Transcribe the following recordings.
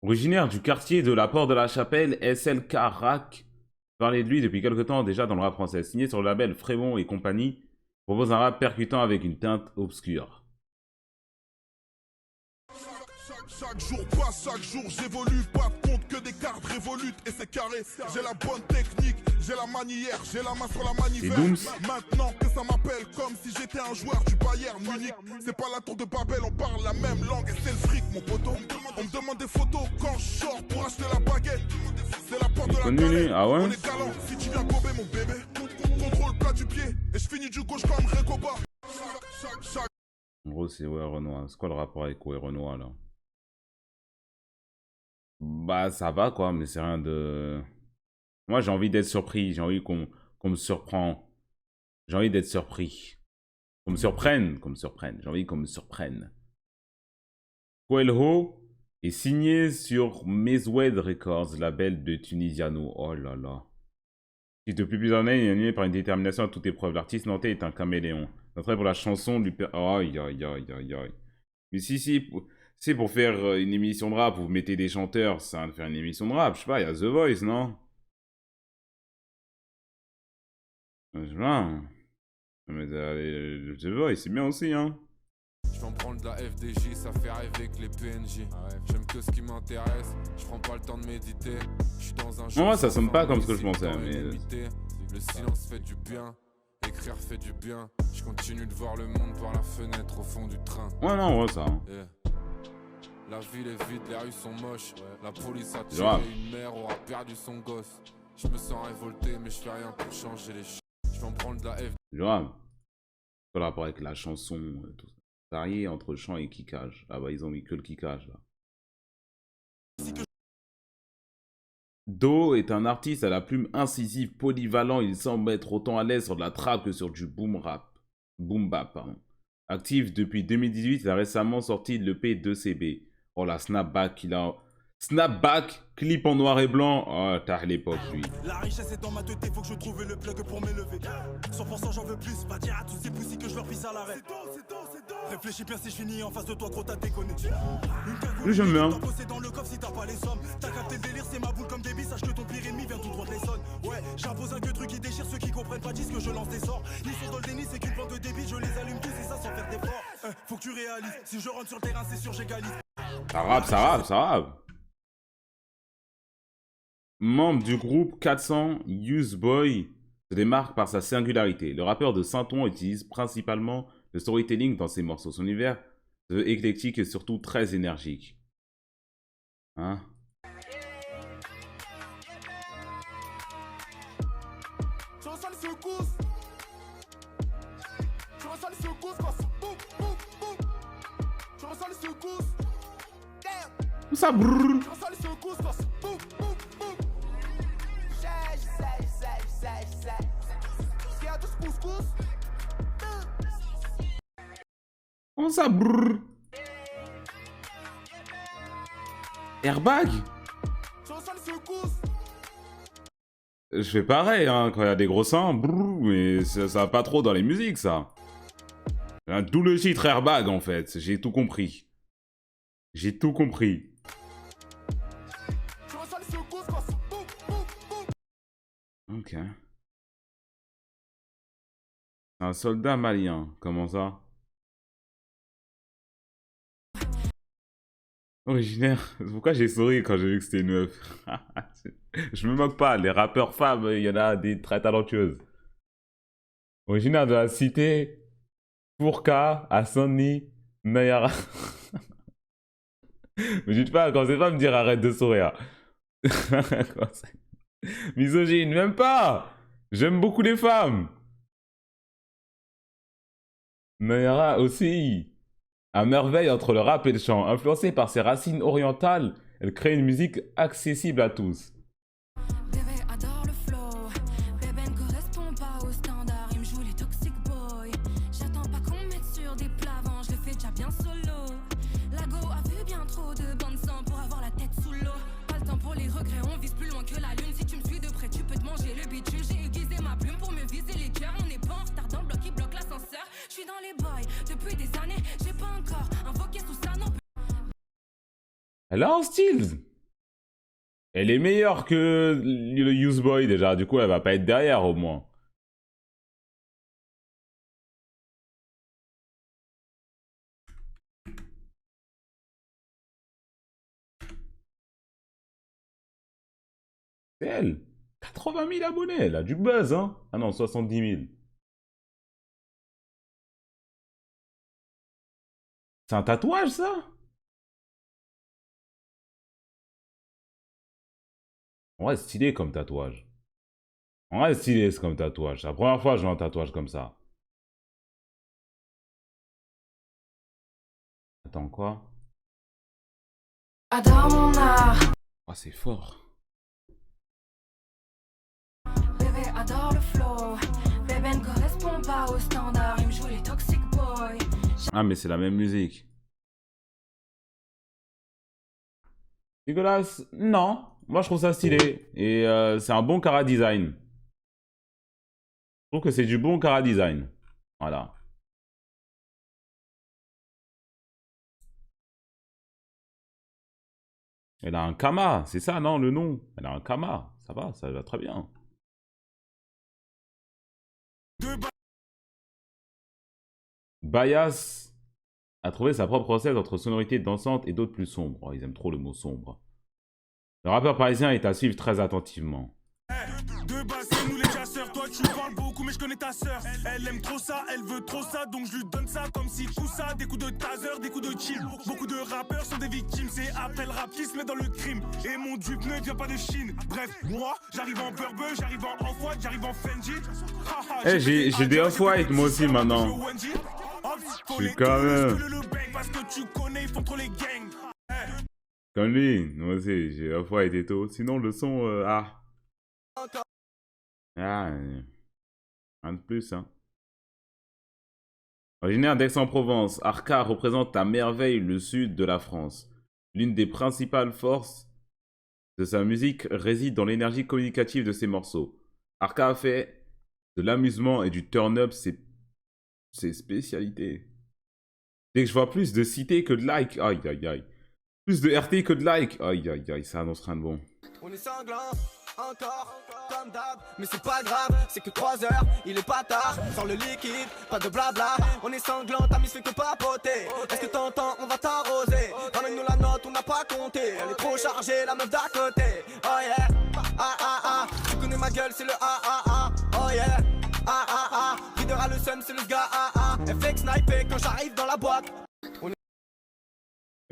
Originaire du quartier de la Porte de la Chapelle, SLK Rack parlait de lui depuis quelque temps déjà dans le rap français. Signé sur le label Frémont et compagnie, propose un rap percutant avec une teinte obscure. Chaque jour passe, chaque jour j'évolue, pas de compte que des cartes révolutes et c'est carré. J'ai la bonne technique, j'ai la manière, j'ai la main sur la manivelle. Maintenant que ça m'appelle comme si j'étais un joueur du Bayern Munich. C'est pas la tour de Babel, on parle la même langue et c'est le fric mon poteau. On me demande des photos quand je sors pour acheter la baguette. C'est la porte de la galette, ah ouais? on est galant. Si tu viens gober mon bébé, contrôle plat du pied et je finis du gauche comme Recoba. En gros c'est ouais Renoir. C'est quoi le rapport avec ouais Renoir là? Bah ça va quoi, mais c'est rien de... Moi j'ai envie d'être surpris, j'ai envie qu'on me surprend. J'ai envie d'être surpris. Qu'on me surprenne, j'ai envie qu'on me surprenne. Coelho est signé sur Mezoued Records, label de Tunisiano. Oh là là. Si depuis plusieurs années, il est animé par une détermination à toute épreuve. L'artiste nantais est un caméléon. L'entrée pour la chanson lui permet... Aïe, aïe, aïe, aïe, aïe. Mais si, c'est pour faire une émission de rap, vous mettez des chanteurs, ça va faire une émission de rap. Je sais pas, il y a The Voice, non? Je sais pas. Mais The Voice, c'est bien aussi, hein. Je vais en prendre de la FDJ, ça fait rêver que les PNJ. J'aime que ce qui m'intéresse, je prends pas le temps de méditer. Je suis dans un jeu. Moi, ça sonne pas comme ce que je pensais, mais... Le silence fait du bien, écrire fait du bien. Je continue de voir le monde par la fenêtre au fond du train. Ouais, non, ouais, ça. Yeah. La ville est vide, les rues sont moches. La police a tué, une mère aura perdu son gosse. Je me sens révolté, mais je fais rien pour changer les choses. Je vais en prendre de la FDJ. Genre, par rapport avec la chanson, tout ça. Varié entre chant et kickage. Ah bah ils ont mis que le kickage là. Do est un artiste à la plume incisive, polyvalent. Il semble être autant à l'aise sur de la trap que sur du boom rap. Boom bap, pardon. Actif depuis 2018, il a récemment sorti l'EP 2CB. Oh la snapback qu'il a... Snapback, clip en noir et blanc. Oh, t'as l'époque, lui. La richesse est dans ma tête, faut que je trouve le plug pour m'élever. 100% j'en veux plus, va dire à tous ces poussis que je leur pisse à l'arrêt. Réfléchis bien si je finis en face de toi, gros, t'as déconné. Oui, j'aime bien. T'as dans le coffre si t'as pas les sommes. T'as capté le délire, c'est ma boule comme des billes. Sache que ton pire ennemi vient tout droit de l'Essonne. Ouais, j'impose un que truc qui déchire ceux qui comprennent pas, disent que je lance des sorts. Ils sont dans le déni, c'est qu'une bande de débiles, je les allume tous et ça sans faire d'effort. Faut que tu réalises, si je rentre sur le terrain, c'est sûr, j'égalise. Ça rappe, ça rappe, ça rappe. Membre du groupe 400, Boy se démarque par sa singularité. Le rappeur de Saint-Ouen utilise principalement le storytelling dans ses morceaux. Son univers se veut éclectique et surtout très énergique. Hein? Tu ressens les secousses. Tu ressens les secousses quand c'est boum, boum, boum. Tu ressens les secousses. Damn. Ça brrr. Tu ressens les secousses quand c'est boum, boum, boum. S'il y a 12 couscous. Comment ça brrr? Airbag? Tu ressens les secousses. Je fais pareil, hein, quand il y a des gros seins, brrr, mais ça va pas trop dans les musiques, ça. D'où le titre Airbag, en fait. J'ai tout compris. J'ai tout compris. Tu ressens les secousses quand c'est boum, boum, boum. Ok. Un soldat malien, comment ça? Originaire. Pourquoi j'ai souri quand j'ai vu que c'était une meuf? Je me moque pas, les rappeurs femmes, il y en a des très talentueuses. Originaire de la cité, Fourka, à Saint-Denis, Nayara. Me dites pas, quand c'est pas me dire arrête de sourire. Misogyne, même pas! J'aime beaucoup les femmes. Nayara aussi. À merveille entre le rap et le chant. Influencée par ses racines orientales, elle crée une musique accessible à tous. Bébé adore le flow, bébé ne correspond pas aux standards, il me joue les toxic boys. J'attends pas qu'on me mette sur des plats, je le fais déjà bien solo. Lago a vu bien trop de bandes sang pour avoir la tête sous l'eau. Pas le temps pour les regrets, on vise plus loin que la lune. Si tu me suis de près, tu peux te manger le bitume. J'ai aiguisé ma plume pour me viser les cœurs. On n'est pas en retard dans le bloc qui bloque l'ascenseur. Je suis dans les boys depuis des années, j'ai pas encore invoqué sous ça non plus. Elle a un style. Elle est meilleure que le Useboy déjà, du coup elle va pas être derrière au moins. C'est elle. 80 000 abonnés, elle a du buzz, hein. Ah non, 70 000. C'est un tatouage, ça? Ouais, stylé comme tatouage. Ouais, stylé comme tatouage. C'est la première fois que je vois un tatouage comme ça. Attends, quoi? Adore mon art, Oh, c'est fort. bébé adore le flow. Bébé ne correspond pas aux standards, il me joue les toxic boys. Ah, mais c'est la même musique. Nicolas, non. Moi, je trouve ça stylé. Et c'est un bon cara design. Je trouve que c'est du bon cara design. Voilà. Elle a un Kama, c'est ça, non, le nom? Elle a un Kama. Ça va très bien. Bias a trouvé sa propre recette entre sonorités dansantes et d'autres plus sombres. Oh, ils aiment trop le mot sombre. Le rappeur parisien est à suivre très attentivement. De base, c'est nous les chasseurs. Toi, tu parles beaucoup, mais je connais ta sœur. Elle aime trop ça, elle veut trop ça, donc je lui donne ça comme si tout ça. Des coups de taser, des coups de chill. Beaucoup de rappeurs sont des victimes. C'est après le rap qui se met dans le crime. Et mon dupe ne vient pas de Chine. Bref, moi, j'arrive en Burberry, j'arrive en Off-White, j'arrive en Fendi. Eh, j'ai des Off-White moi aussi maintenant. Je suis quand même. Parce que tu connais, ils font trop les gangs. Comme lui, moi aussi, j'ai Off-White et tout. Sinon, le son, un de plus, hein. Originaire d'Aix-en-Provence, Arca représente à merveille le sud de la France. L'une des principales forces de sa musique réside dans l'énergie communicative de ses morceaux. Arca a fait de l'amusement et du turn-up ses spécialités. Dès que je vois plus de cités que de likes, aïe aïe aïe. Plus de RT que de likes, aïe aïe aïe, ça annonce rien de bon. On est sanglant, encore, comme d'hab, mais c'est pas grave, c'est que 3 heures, il est pas tard, sans le liquide, pas de blabla, on est sanglant, ta mise fait que papoter, est-ce que t'entends, on va t'arroser, ramène-nous la note, on n'a pas compté, elle est trop chargée, la meuf d'à côté, oh yeah, ah ah ah, tu connais ma gueule, c'est le ah ah ah, oh yeah, ah ah ah, leader a le seum, c'est le gars, ah ah, elle fait sniper quand j'arrive dans la boîte,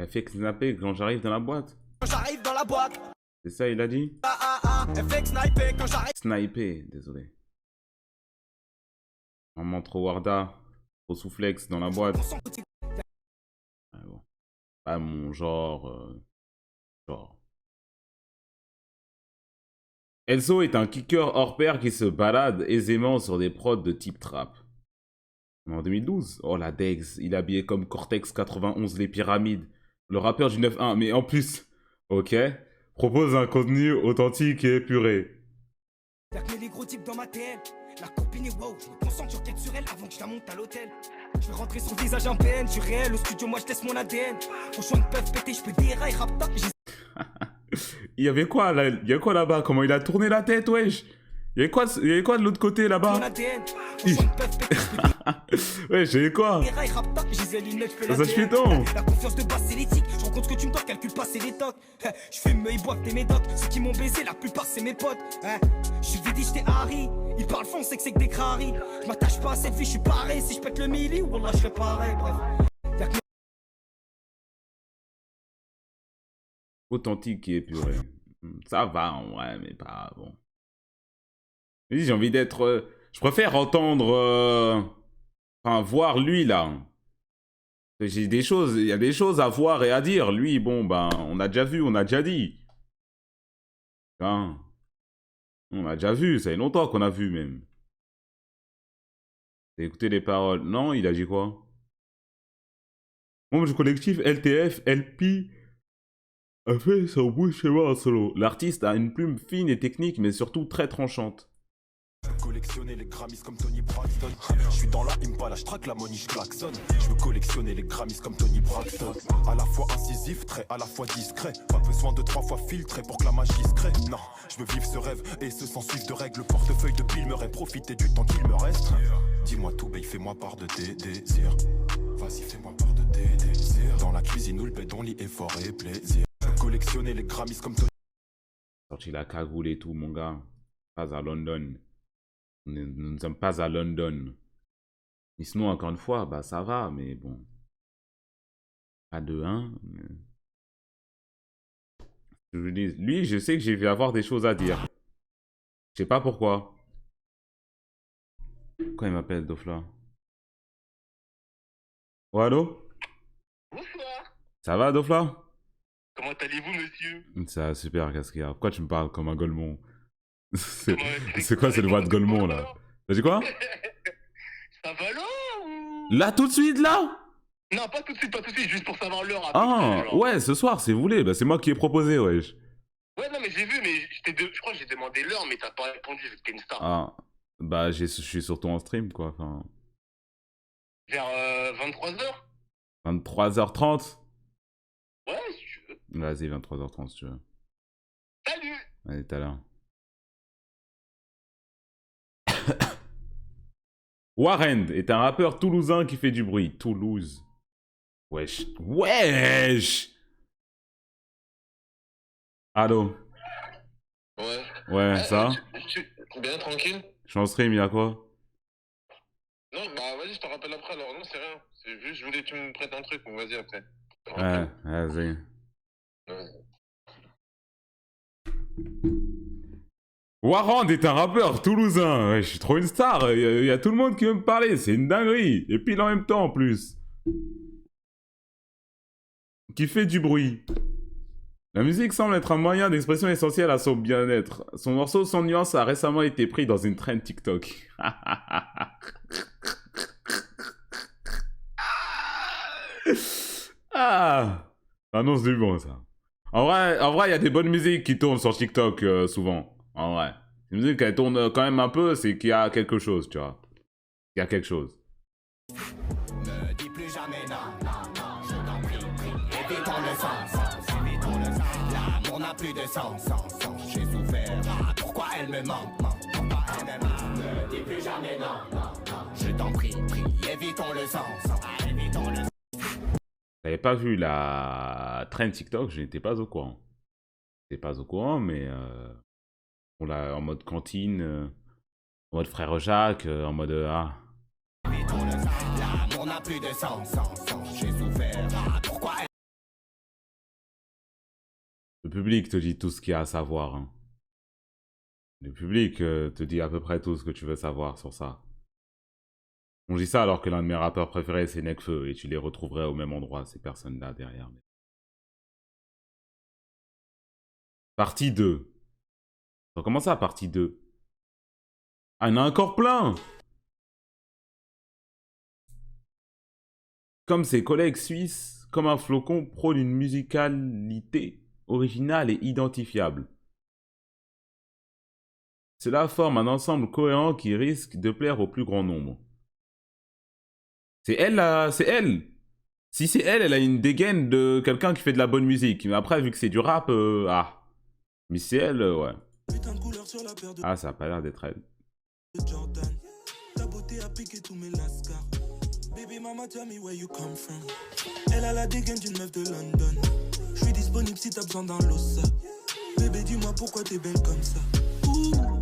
Elle fait snapper quand j'arrive dans la boîte. quand j'arrive dans la boîte. C'est ça, il a dit? Ah ah ah, elle fait sniper quand j'arrive. Sniper, désolé. Maman trop Warda, trop souflex dans la boîte. Ah, bon. Pas mon genre. Elso est un kicker hors pair qui se balade aisément sur des prods de type trap. En 2012, oh la Dex, il est habillé comme Cortex 91, les pyramides. Le rappeur du 9-1, mais en plus, ok, propose un contenu authentique et épuré. Y'a que les gros types dans ma TL. La copine est wow, je me concentre sur tête sur elle avant que je la monte à l'hôtel. Je vais rentrer son visage en peine, du réel, au studio moi je laisse mon ADN. Franchement ils peuvent péter, je peux des rails, rap top. Il y avait quoi là? Il y a quoi là-bas? Comment il a tourné la tête, wesh? Il y avait quoi de l'autre côté là-bas? Ouais, j'ai quoi? Ça se fait donc. La confiance de base c'est l'éthique. Je rends compte que tu me dois, calcule pas c'est les tocs. Je fais me boire tes médocs. Ceux qui m'ont baisé, la plupart c'est mes potes. Je suis vidi, j'étais Harry. Ils parlent français que c'est que des craris. Je m'attache pas à cette vie, je suis pareil. Si je pète le milli, wallah je fais pareil. Bref. Authentique et épuré. Ça va, ouais, mais pas bon. J'ai envie d'être... je préfère entendre... Enfin, voir lui, là. J'ai des choses... Il y a des choses à voir et à dire. Lui, bon, ben, on a déjà vu, on a déjà dit. Hein. On a déjà vu, ça fait longtemps qu'on a vu, même. T'as écouté les paroles. Non, il a dit quoi? Membre du collectif LTF, LP... a fait son bout de schéma en solo. L'artiste a une plume fine et technique, mais surtout très tranchante. collectionner les Grammys comme Tony Braxton. Je suis dans la Impala, je traque la money, je klaxonne. Je veux collectionner les Grammys comme Tony Braxton. À la fois incisif, très à la fois discret. Pas besoin de 3 fois filtré pour que la magie se crée. Non, je veux vivre ce rêve et ce sans suivre de règles. Le portefeuille de Bill m'aurait profité du temps qu'il me reste. Dis-moi tout, babe, fais-moi part de tes désirs. Vas-y, fais-moi part de tes désirs. Dans la cuisine ou le bed, on lit effort et plaisir. Je veux collectionner les Grammys comme Tony. Sorti la cagoule et tout, mon gars. Pas à London. Nous ne sommes pas à London. Mais sinon, encore une fois, bah ça va, mais bon. Pas de 1. Je vous dis, lui, je sais que j'ai vais avoir des choses à dire. Je sais pas pourquoi. Pourquoi il m'appelle, Dofla? Oh, allô? Bonsoir. Ça va, Dofla? Comment allez-vous, monsieur? Ça va super, qu'est-ce qu'il y a? Pourquoi tu me parles comme un Golemon? C'est quoi cette voix de Golemon, là? T'as dit quoi? Ça va là ou... Là, tout de suite, là? Non, pas tout de suite, juste pour savoir l'heure. Ah, ouais, ce soir, si vous voulez. Bah, c'est moi qui ai proposé, wesh. Ouais, non, mais j'ai vu, mais je crois que j'ai demandé l'heure, mais t'as pas répondu, c'était une star. Ah, bah, je suis surtout en stream, quoi. Enfin... Vers 23h? 23h30? Ouais, si tu veux. Vas-y, 23h30, si tu veux. Salut! Allez, tout à l'heure. Warren est un rappeur toulousain qui fait du bruit. Toulouse. Wesh. Wesh! Allô? Ouais. Ouais, ça? Bien tranquille? Je suis en stream, y'a quoi? Non, bah vas-y, je te rappelle après, alors non, c'est rien. C'est juste, je voulais que tu me prêtes un truc, mais vas-y après. Ouais, vas-y. Ouais. Warren est un rappeur toulousain. Ouais, je suis trop une star. Il y a tout le monde qui veut me parler. C'est une dinguerie. Et puis en même temps, en plus. Qui fait du bruit. La musique semble être un moyen d'expression essentiel à son bien-être. Son morceau Sans nuance a récemment été pris dans une trend TikTok. Ah, annonce du bon, ça. En vrai, il y a des bonnes musiques qui tournent sur TikTok souvent. En vrai. Une musique, elle tourne quand même un peu, c'est qu'il y a quelque chose, tu vois. Il y a quelque chose. Ne dis plus jamais non, non, non, je t'en prie, évitons le sens, évitons le sens. L'amour n'a plus de sens, j'ai souffert. Pourquoi elle me manque, pourquoi elle me manque? Ne dis plus jamais non, non, non, je t'en prie, évitons le sens, évitons le sens. J'avais pas vu la trend TikTok, je n'étais pas au courant. J'étais pas au courant, mais en mode cantine, en mode frère Jacques, en mode ah. L'amour n'a plus de sens, j'ai souffert. Pourquoi elle... Le public te dit tout ce qu'il y a à savoir. Hein. Le public te dit à peu près tout ce que tu veux savoir sur ça. On dit ça alors que l'un de mes rappeurs préférés c'est Nekfeu et tu les retrouverais au même endroit, ces personnes-là derrière. Partie 2. Comment ça, partie 2? Ah, il y en a encore plein! Comme ses collègues suisses, comme un flocon prône une musicalité originale et identifiable. Cela forme un ensemble cohérent qui risque de plaire au plus grand nombre. C'est elle, là, c'est elle. Si c'est elle, elle a une dégaine de quelqu'un qui fait de la bonne musique. Mais après, vu que c'est du rap, ah. Mais c'est elle, ouais. Ah, ça a pas l'air d'être elle. Elle a la dégaine d'une meuf de London. Je suis disponible si t'as besoin d'un lossa. Bébé, dis-moi pourquoi t'es belle comme ça.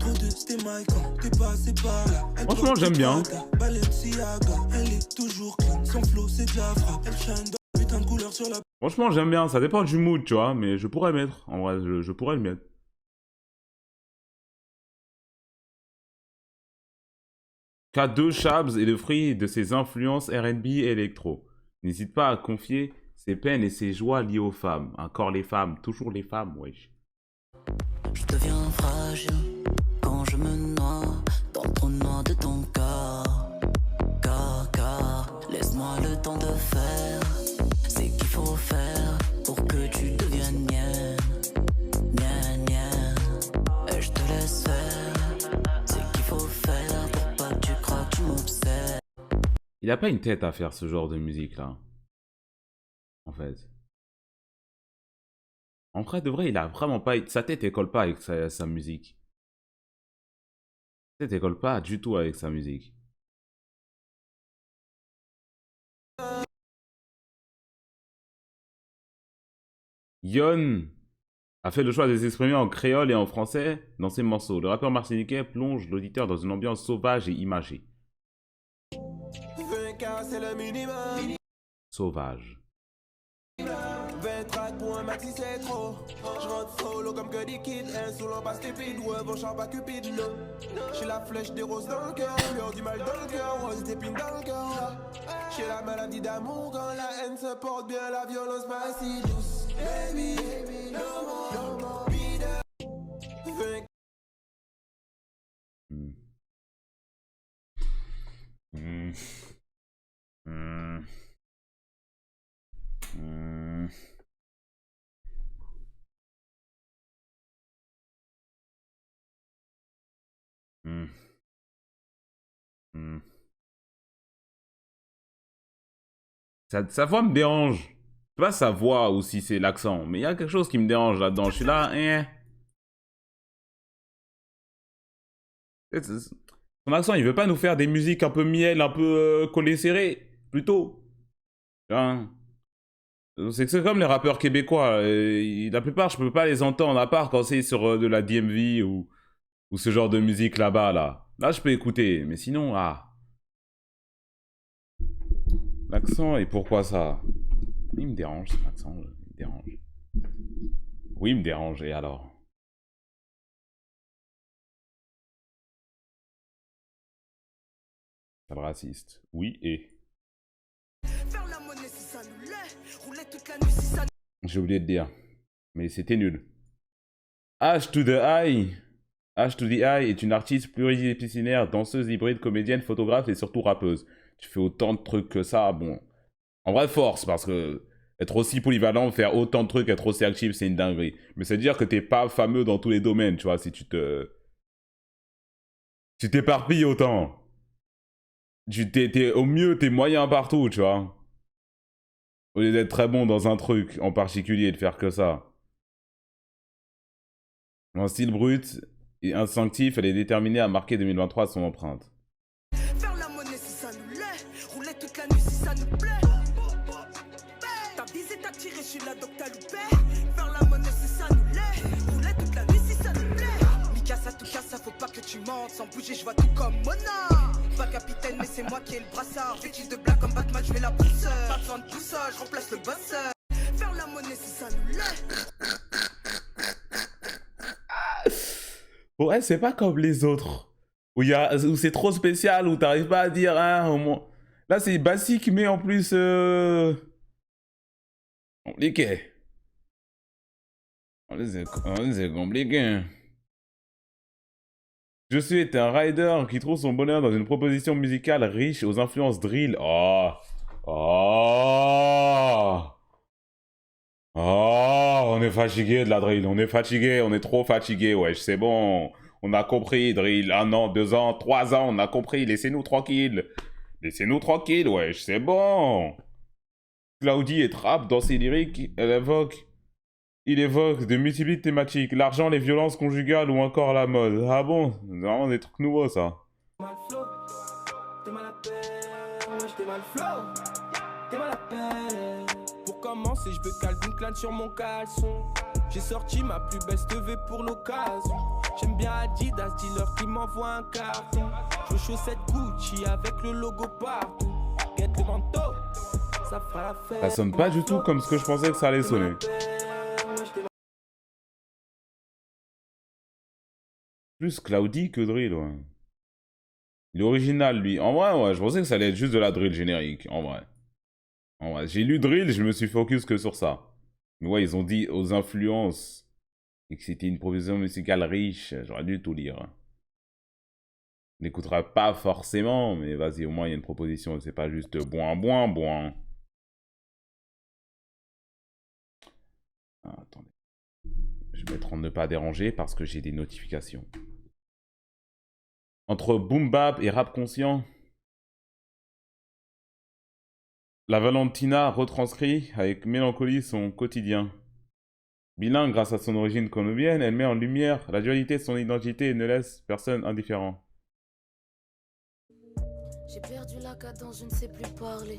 Trop de c'était Mike, t'es passé par là. Franchement, j'aime bien. Elle est toujours clean, son flow c'est de la frappe. Elle shine dans putain de couleur sur la... Franchement, j'aime bien. Ça dépend du mood, tu vois. Mais je pourrais le mettre. En vrai, je pourrais le mettre. K2 Shabs est le fruit de ses influences R&B et électro. N'hésite pas à confier ses peines et ses joies liées aux femmes. Encore les femmes, toujours les femmes, wesh. Je deviens fragile quand je me noie dans le trou noir de ton corps. Car, laisse-moi le temps de faire ce qu'il faut faire pour que tu deviennes mienne. Et je te laisse faire ce qu'il faut faire. Il a pas une tête à faire ce genre de musique là. En fait. En vrai de vrai, il a vraiment pas... Sa tête elle colle pas avec sa musique. Sa tête elle colle pas du tout avec sa musique. Yon a fait le choix de s'exprimer en créole et en français dans ses morceaux. Le rappeur martiniquais plonge l'auditeur dans une ambiance sauvage et imagée. Sauvage. 20 tracks pour un maxi c'est trop. Je rentre solo comme que des kids. Insolent pas stupide, ouais, bon char pas cupide, non. J'ai la flèche des roses dans le cœur, mur du mal dans le cœur, rose d'épines dans le cœur. J'ai la maladie d'amour quand la haine se porte bien, la violence pas si douce. Baby, no more, be there. Sa voix me dérange. Je sais pas sa voix ou si c'est l'accent, mais il y a quelque chose qui me dérange là-dedans. Je suis là, Son accent, il veut pas nous faire des musiques un peu miel, un peu collées serrées, plutôt. Hein. C'est comme les rappeurs québécois. La plupart, je peux pas les entendre, à part quand c'est sur de la DMV ou ce genre de musique là-bas, là. Là, je peux écouter, mais sinon, ah. L'accent, et pourquoi ça? Il me dérange, cet accent, il me dérange. Oui, il me dérange, et alors? Sale raciste. Oui, et... J'ai oublié de dire. Mais c'était nul. H to the Eye. H to the Eye est une artiste pluridisciplinaire, danseuse hybride, comédienne, photographe et surtout rappeuse. Tu fais autant de trucs que ça, bon... En vrai, force, parce que... Être aussi polyvalent, faire autant de trucs, être aussi actif, c'est une dinguerie. Mais c'est dire que t'es pas fameux dans tous les domaines, tu vois, si tu te... Tu t'éparpilles autant. Au mieux, t'es moyen partout, tu vois. Au lieu d'être très bon dans un truc en particulier et de faire que ça. En style brut et instinctif, elle est déterminée à marquer 2023 à son empreinte. Faire la monnaie si ça nous l'est. Rouler toute la nuit si ça nous plaît. T'as visé, t'as tiré, je suis là donc t'as loupé. Faire la monnaie si ça nous l'est. Rouler toute la nuit si ça nous plaît. Mikasa, tout cas, ça faut pas que tu mentes. Sans bouger, je vois tout comme Mona. Pas capitaine, mais c'est moi qui ai le brassard. Vêtu de black comme Batman, je vais la pousseur. Pas besoin de tout ça, je remplace le bosseur. Faire la monnaie si ça nous l'est. Ouais, c'est pas comme les autres. Où c'est trop spécial, où t'arrives pas à dire, hein, au moins. Là, c'est basique, mais en plus... compliqué. C'est compliqué. Je suis un rider qui trouve son bonheur dans une proposition musicale riche aux influences drill. Oh. Oh. Oh, on est fatigué de la drill, on est fatigué, on est trop fatigué, wesh, c'est bon. On a compris, drill, 1 an, 2 ans, 3 ans, on a compris, laissez-nous tranquille. Laissez-nous tranquille, wesh, c'est bon. Claudie est trap dans ses lyriques, il évoque de multiples thématiques, l'argent, les violences conjugales ou encore la mode. Ah bon, c'est vraiment des trucs nouveaux, ça. Pour commencer, je veux caler une clane sur mon caleçon. J'ai sorti ma plus belle TV pour l'occasion. J'aime bien Adidas, dealer qui m'envoie un carton. Je veux chaussettes Gucci avec le logo partout. Get le manteau, ça fera la fête. Ça sonne pas du tout comme ce que je pensais que ça allait sonner. Plus Cloudy que drill, ouais. Il est original, lui. En vrai, ouais, je pensais que ça allait être juste de la drill générique, en vrai. En vrai, j'ai lu drill, je me suis focus que sur ça. Mais ouais, ils ont dit aux influences et que c'était une proposition musicale riche. J'aurais dû tout lire. On n'écoutera pas forcément, mais vas-y, au moins il y a une proposition. C'est pas juste boin. Ah, attendez. Je vais mettre en ne pas déranger parce que j'ai des notifications. Entre boom bap et rap conscient. La Valentina retranscrit avec mélancolie son quotidien. Bilingue grâce à son origine colombienne, elle met en lumière la dualité de son identité et ne laisse personne indifférent. J'ai perdu la cadence, je ne sais plus parler.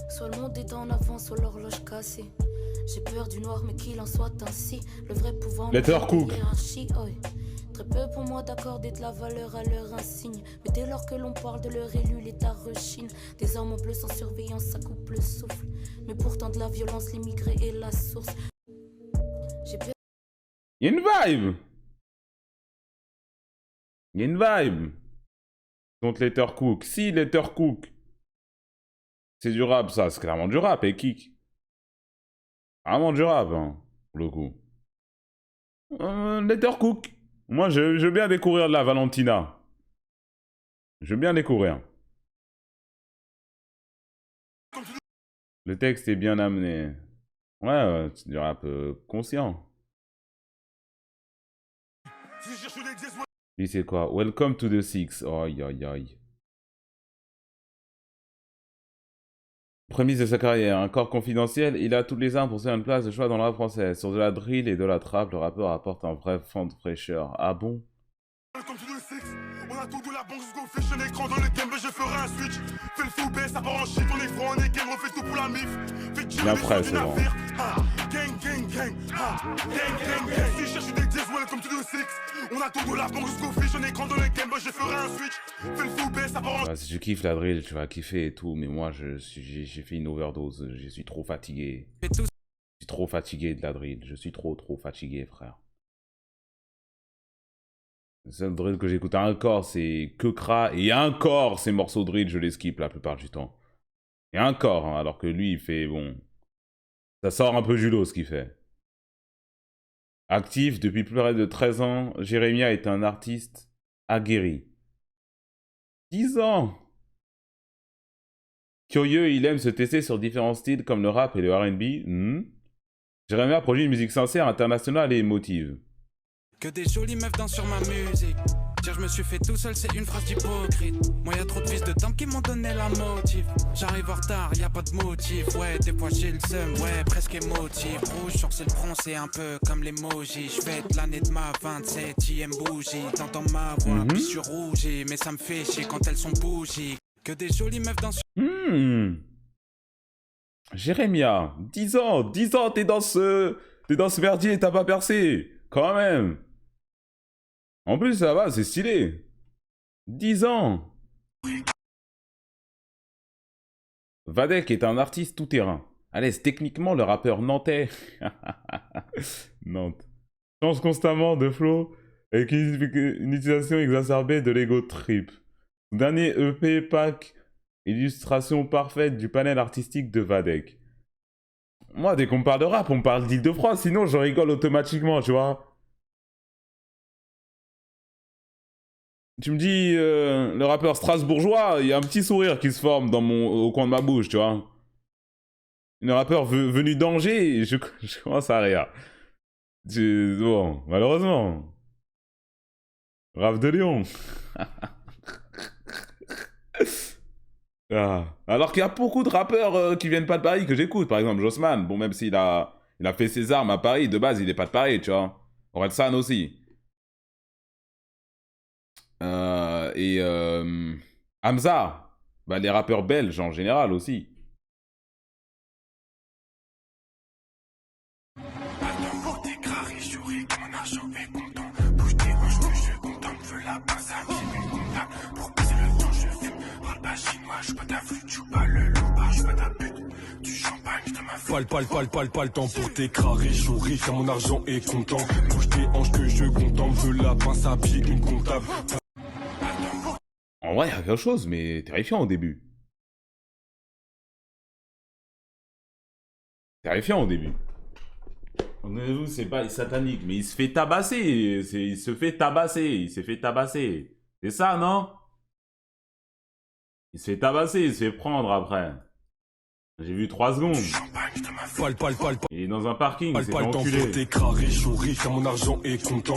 Soit le monde est en avance, soit l'horloge cassée. J'ai peur du noir, mais qu'il en soit ainsi. Le vrai pouvoir Lettercook. Très peu pour moi d'accorder de la valeur à leur insigne. Mais dès lors que l'on parle de leur élu, l'État rechigne. Des hommes en bleu sans surveillance, ça coupe le souffle. Mais pourtant de la violence, l'immigré est la source. Il y a une vibe. Il y a une vibe. Donc Lettercook. Si Lettercook. C'est du rap, ça. C'est clairement du rap, et kick. Vraiment du rap, hein, pour le coup. Lettercook. Moi, je veux bien découvrir de la Valentina. Je veux bien découvrir. Le texte est bien amené. Ouais, c'est du rap conscient. Lui, c'est quoi? Welcome to the Six. Aïe, aïe, aïe. Prémisse de sa carrière, un corps confidentiel, il a toutes les armes pour se faire une place de choix dans le rap français. Sur de la drill et de la trap, le rappeur apporte un vrai fond de fraîcheur. Ah bon? On a tout de la banque jusqu'au fiche, un écran dans le game, je ferai un switch. Fais le full bass, ça part en shit, on est franc, on est game, on fait tout pour la mif. Fais bien prêt, c'est bon. Gang, gang, gang, gang, gang, gang. Si je cherche des dièses, welcome to the six. On a tout de la banque jusqu'au fiche, un écran dans le game, je ferai un switch. Fais le full bass, ça part en shit. Si tu kiffes la drill, tu vas kiffer et tout, mais moi, j'ai fait une overdose, je suis trop fatigué. Je suis trop fatigué de la drill, je suis trop fatigué, frère. Le seul drill que j'écoute encore, c'est Kekra. Et encore, ces morceaux de drill, je les skip la plupart du temps. Et encore, hein, alors que lui, il fait, bon... Ça sort un peu du lot, ce qu'il fait. Actif depuis plus près de 13 ans, Jérémia est un artiste aguerri. 10 ans! Curieux, il aime se tester sur différents styles comme le rap et le R&B. Jérémia produit une musique sincère, internationale et émotive. Que des jolies meufs dansent sur ma musique. Dire je me suis fait tout seul, c'est une phrase d'hypocrite. Moi y'a trop de fils de temps qui m'ont donné la motive. J'arrive en retard, y a pas de motif. Ouais, des fois j'ai le seum, ouais, presque émotif. Rouge sur c'est le front, c'est un peu comme l'emoji. J'fête l'année de ma 27e bougie. T'entends ma voix, puis je suis rougi. Mais ça me fait chier quand elles sont bougies. Que des jolies meufs dansent sur... Jérémia, 10 ans, t'es dans ce merdier et t'as pas percé. Quand même. En plus, ça va, c'est stylé. 10 ans. Vadek est un artiste tout-terrain. À l'aise techniquement, le rappeur nantais. Nantes. Change constamment de flow avec une utilisation exacerbée de l'ego trip. Dernier EP pack, illustration parfaite du panel artistique de Vadek. Moi, dès qu'on me parle de rap, on me parle d'Île-de-France, sinon je rigole automatiquement, tu vois. Tu me dis, le rappeur strasbourgeois, il y a un petit sourire qui se forme au coin de ma bouche, tu vois. Un rappeur venu d'Angers, je commence à rire. Bon, malheureusement. Rave de Lyon. Alors qu'il y a beaucoup de rappeurs qui viennent pas de Paris que j'écoute. Par exemple, Jossman. Bon, même s'il a fait ses armes à Paris, de base, il est pas de Paris, tu vois. Orelsan aussi. Hamza. Bah, les rappeurs belges en général aussi. Pas le temps pour t'écraser, chaud riche, mon argent est content. Bouge tes hanches que je contemple, veux la pince à pied, une comptable. En vrai, il y a quelque chose, mais terrifiant au début. Terrifiant au début. C'est pas satanique, mais il se fait tabasser. Il se fait tabasser. C'est ça, non? Il se fait tabasser, il se fait prendre après. J'ai vu 3 secondes. Il est dans un parking, il s'est fait enculer. Pour t'écraser, chaud riche, mon argent est content.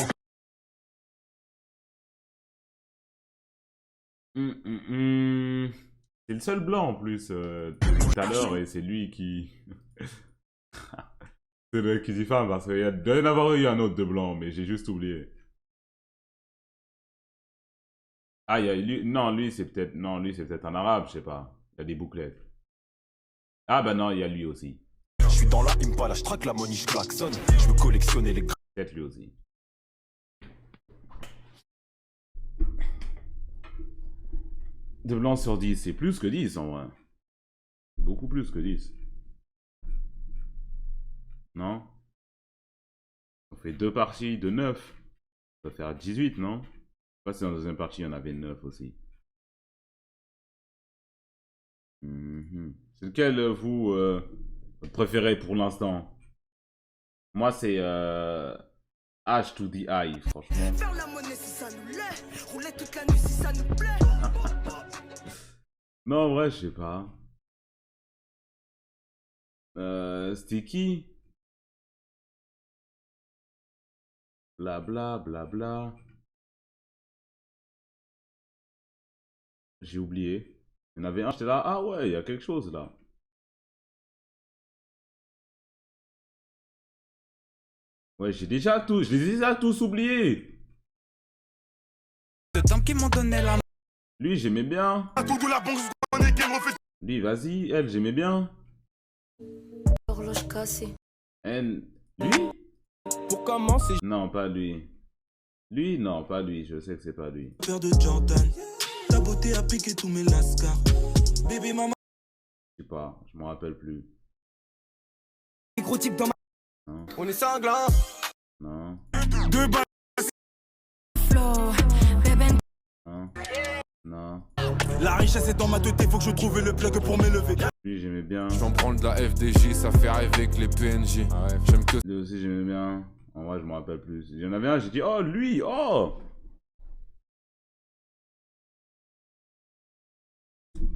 C'est le seul blanc en plus tout à l'heure et c'est lui qui... c'est le qui dit femme parce qu'il doit y en avoir eu un autre de blanc mais j'ai juste oublié. Ah, il y a lui... Non, lui c'est peut-être... Non, lui c'est peut-être un arabe, je sais pas. Il y a des bouclettes. Ah bah non, il y a lui aussi. Je suis dans la Impala, je traque la money, je klaxonne. Je veux collectionner les... Peut-être lui aussi. De blanc sur 10, c'est plus que 10 en vrai. Beaucoup plus que 10. Non? On fait 2 parties de 9. Ça va faire 18, non? Je sais pas si dans la deuxième partie il y en avait 9 aussi. C'est lequel vous préférez pour l'instant? Moi c'est H to the eye, franchement. Faire la monnaie si ça nous l'est. Rouler toute la nuit si ça nous plaît. Non, en vrai, je sais pas. C'était qui? Blabla, blabla. J'ai oublié. Il y en avait un, j'étais là. Ah ouais, il y a quelque chose là. Ouais, j'ai déjà tout. Je les ai déjà tous oubliés. De temps qui m'ont donné la... Lui, j'aimais bien. Lui, vas-y. Elle, j'aimais bien. Horloge cassée. Lui? Pour commencer, Non, pas lui. Lui, non, pas lui. Je sais que c'est pas lui. Peur de Jordan. Ta beauté a piqué tous mes lascars. Bébé maman. Je sais pas, je m'en rappelle plus. gros type dans ma... Non. On est sanglant. Non. Deux balles. Flow, bébé. Non. Non. La richesse est dans ma tête, faut que je trouve le plug pour m'élever. Lui, j'aimais bien. Je vais en prendre de la FDJ, ça fait rêver que les PNJ. J'aime que... Lui aussi, j'aimais bien. En vrai, je m'en rappelle plus. Il y en avait un, j'ai dit, oh, lui, oh!